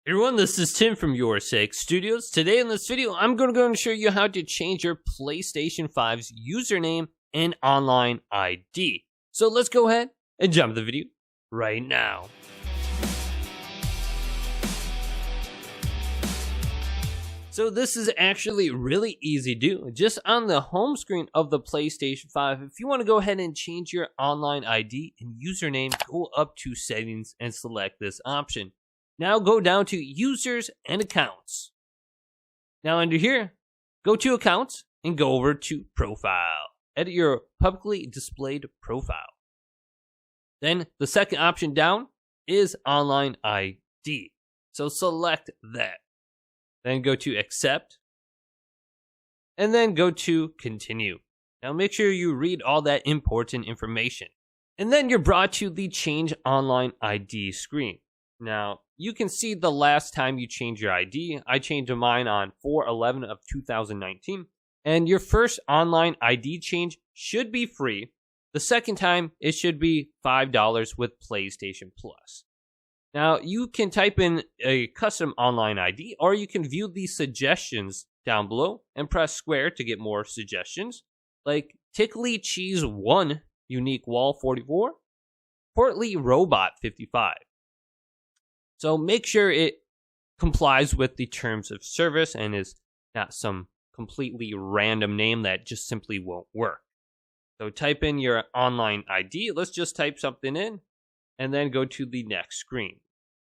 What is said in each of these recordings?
Hey everyone, this is Tim from YourSixStudios. Today in this video, I'm going to show you how to change your PlayStation 5's username and online ID. So let's go ahead and jump to the video right now. So this is actually really easy to do. Just on the home screen of the PlayStation 5, if you want to go ahead and change your online ID and username, go up to settings and select this option. Now go down to users and accounts. Now under here, go to accounts and go over to profile. Edit your publicly displayed profile. Then the second option down is online ID. So select that. Then go to accept. And then go to continue. Now make sure you read all that important information. And then you're brought to the change online ID screen. Now, you can see the last time you changed your ID. I changed mine on 4/11 of 2019. And your first online ID change should be free. The second time, it should be $5 with PlayStation Plus. Now, you can type in a custom online ID, or you can view the suggestions down below and press square to get more suggestions, like Tickly Cheese 1, Unique Wall 44, Portly Robot 55. So make sure it complies with the terms of service and is not some completely random name that just simply won't work. So type in your online ID. Let's just type something in and then go to the next screen.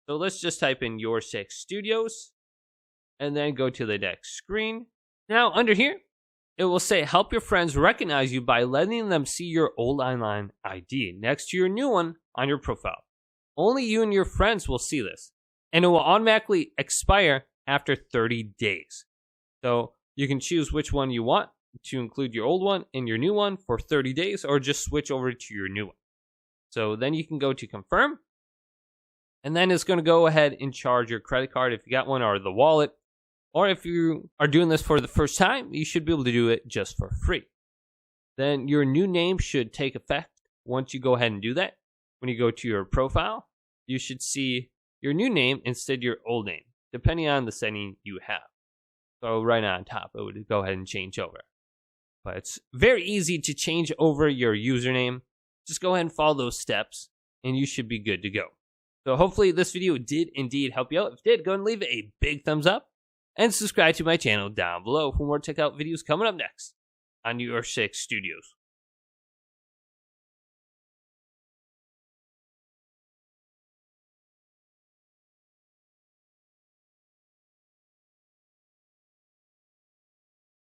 So let's just type in YourSixStudios and then go to the next screen. Now under here, it will say help your friends recognize you by letting them see your old online ID next to your new one on your profile. Only you and your friends will see this, and it will automatically expire after 30 days. So you can choose which one you want to include your old one and your new one for 30 days, or just switch over to your new one. So then you can go to confirm, and then it's going to go ahead and charge your credit card if you got one, or the wallet. Or if you are doing this for the first time, you should be able to do it just for free. Then your new name should take effect once you go ahead and do that. When you go to your profile, you should see your new name instead of your old name, depending on the setting you have. So right on top, it would go ahead and change over. But it's very easy to change over your username. Just go ahead and follow those steps, and you should be good to go. So hopefully this video did indeed help you out. If it did, go ahead and leave it a big thumbs up, and subscribe to my channel down below for more tech out videos coming up next on YourSixStudios.